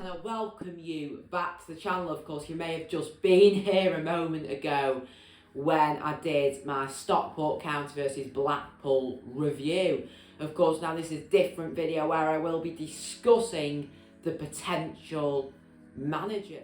can I welcome you back to the channel. Of course, you may have just been here a moment ago when I did my Stockport County versus Blackpool review. Of course, now this is a different video where I will be discussing the potential manager.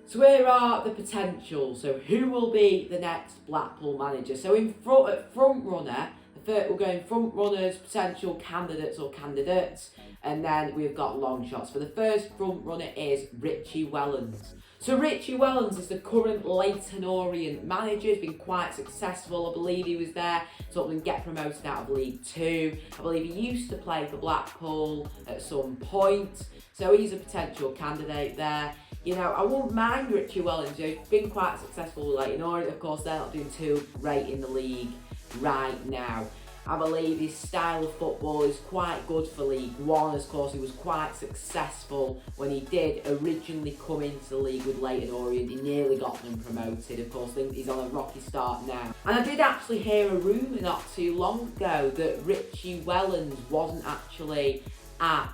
So here are the potentials. So who will be the next Blackpool manager? So in front runner, we're going front runners, potential candidates or candidates, and then we've got long shots. For the first front runner is Richie Wellens. So Richie Wellens is the current Leyton Orient manager. He's been quite successful. I believe he was there to help them get promoted out of League Two. I believe he used to play for Blackpool at some point. So he's a potential candidate there. You know, I wouldn't mind Richie Wellens. He's been quite successful with Leyton Orient. Of course, they're not doing too great in the league right now. I believe his style of football is quite good for League One. Of course, he was quite successful when he did originally come into the league with Leyton Orient. He nearly got them promoted. Of course, he's on a rocky start now. And I did actually hear a rumour not too long ago that Richie Wellens wasn't actually at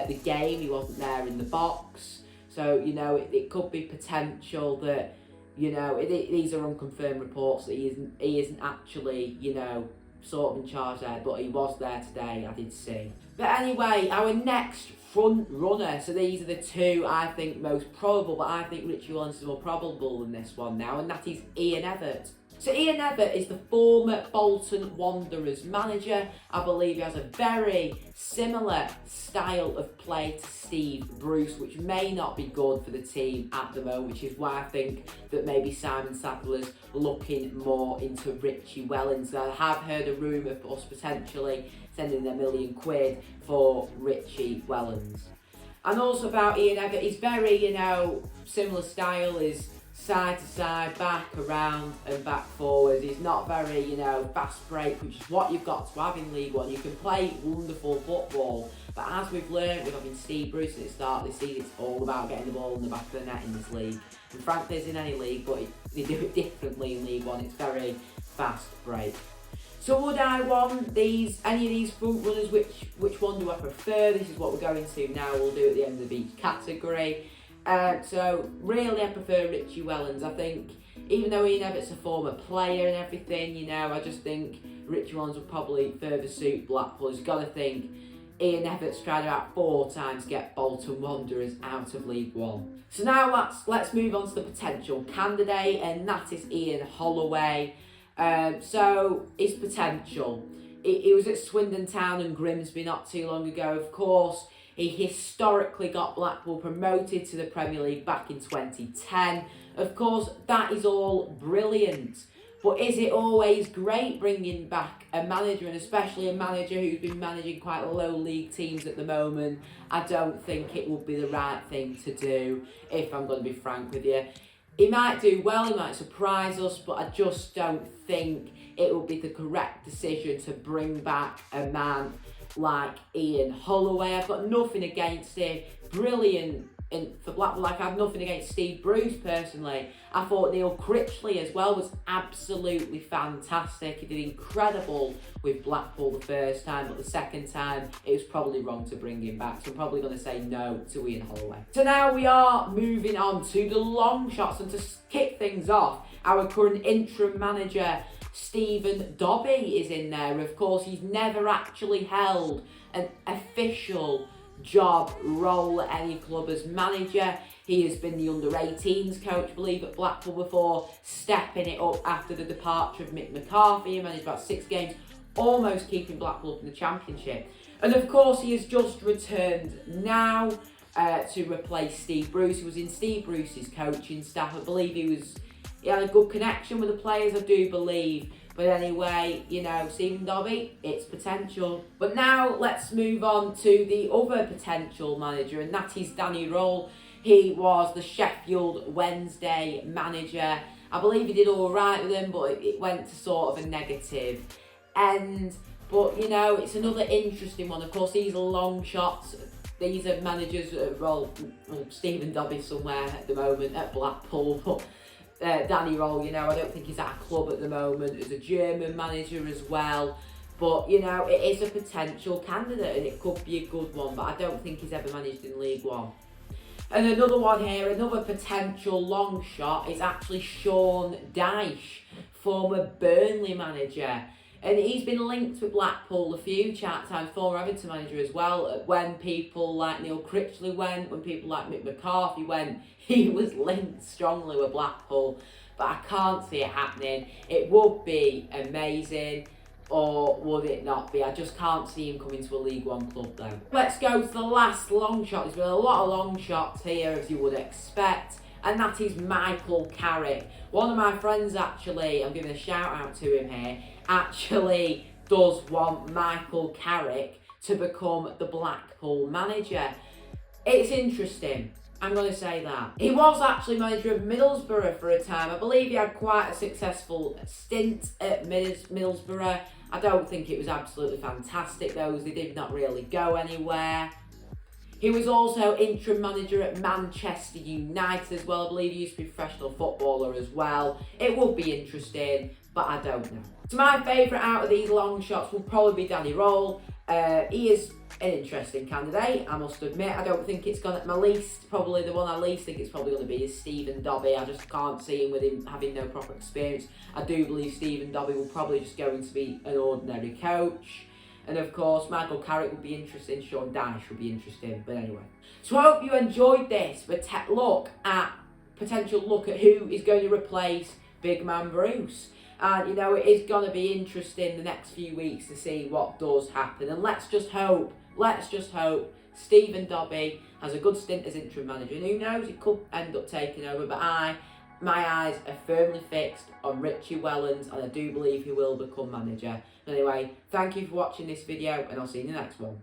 the game. He wasn't there in the box. So, you know, it could be potential that, you know, these are unconfirmed reports that he isn't actually, you know, sort of in charge there, but he was there today, I did see. But anyway, our next front runner, so these are the two I think most probable, but I think Richie Wellens is more probable than this one now, and that is Ian Evatt. So Ian Evatt is the former Bolton Wanderers manager. I believe he has a very similar style of play to Steve Bruce, which may not be good for the team at the moment, which is why I think that maybe Simon Saddler's looking more into Richie Wellens. I have heard a rumour of us potentially sending £1 million for Richie Wellens. And also about Ian Evatt, he's very, you know, similar style, is side to side, back, around and back forwards. He's not very, you know, fast break, which is what you've got to have in League One. You can play wonderful football, but as we've learned with having Steve Bruce at the start of this season, it's all about getting the ball in the back of the net in this league. And frankly, it's in any league, but they do it differently in League One. It's very fast break. So would I want any of these front runners? Which one do I prefer? This is what we're going to now. We'll do at the end of each category. So really I prefer Richie Wellens. I think even though Ian Evatt's a former player and everything, you know, I just think Richie Wellens would probably further suit Blackpool. You've got to think Ian Evatt's tried about 4 times to get Bolton Wanderers out of League One. So now let's move on to the potential candidate, and that is Ian Holloway. So his potential. He was at Swindon Town and Grimsby not too long ago. Of course, he historically got Blackpool promoted to the Premier League back in 2010. Of course, that is all brilliant. But is it always great bringing back a manager, and especially a manager who's been managing quite low league teams at the moment? I don't think it would be the right thing to do, if I'm going to be frank with you. He might do well, he might surprise us, but I just don't think it would be the correct decision to bring back a man like Ian Holloway. I've got nothing against him. Brilliant for Blackpool. Like, I have nothing against Steve Bruce personally. I thought Neil Critchley as well was absolutely fantastic. He did incredible with Blackpool the first time, but the second time it was probably wrong to bring him back. So I'm probably going to say no to Ian Holloway. So now we are moving on to the long shots, and to kick things off, our current interim manager Stephen Dobby is in there. Of course, he's never actually held an official job role at any club as manager. He has been the under-18s coach, I believe, at Blackpool before stepping it up after the departure of Mick McCarthy. He managed about 6 games, almost keeping Blackpool up in the Championship. And of course, he has just returned now to replace Steve Bruce. He was in Steve Bruce's coaching staff. I believe he had a good connection with the players, I do believe. But anyway, you know, Stephen Dobby, it's potential. But now let's move on to the other potential manager, and that is Danny Röhl. He was the Sheffield Wednesday manager. I believe he did all right with them, but it went to sort of a negative end. But, you know, it's another interesting one. Of course, these are long shots. These are managers, Stephen Dobby somewhere at the moment at Blackpool, but Danny Röhl, you know, I don't think he's at a club at the moment. He's a German manager as well. But, you know, it is a potential candidate and it could be a good one, but I don't think he's ever managed in League One. And another one here, another potential long shot, is actually Sean Dyche, former Burnley manager. And he's been linked with Blackpool a few times, former Everton manager as well. When people like Neil Critchley went, when people like Mick McCarthy went, he was linked strongly with Blackpool. But I can't see it happening. It would be amazing, or would it not be? I just can't see him coming to a League One club though. Let's go to the last long shot. There's been a lot of long shots here, as you would expect, and that is Michael Carrick. One of my friends actually, I'm giving a shout out to him here, actually does want Michael Carrick to become the Blackpool manager. It's interesting, I'm going to say that. He was actually manager of Middlesbrough for a time. I believe he had quite a successful stint at Middlesbrough. I don't think it was absolutely fantastic though, as they did not really go anywhere. He was also interim manager at Manchester United as well. I believe he used to be a professional footballer as well. It would be interesting, but I don't know. So my favourite out of these long shots will probably be Danny Roll. He is an interesting candidate, I must admit. I don't think it's gonna, my least, probably the one I least think it's probably going to be is Stephen Dobbie. I just can't see him with him having no proper experience. I do believe Stephen Dobbie will probably just going to be an ordinary coach. And of course, Michael Carrick would be interesting, Sean Dyche would be interesting, but anyway. So I hope you enjoyed this, but potential look at who is going to replace Big Man Bruce. And you know, it is going to be interesting the next few weeks to see what does happen. And let's just hope Stephen Dobbie has a good stint as interim manager. And who knows, it could end up taking over, but my eyes are firmly fixed on Richie Wellens, and I do believe he will become manager. Anyway, thank you for watching this video, and I'll see you in the next one.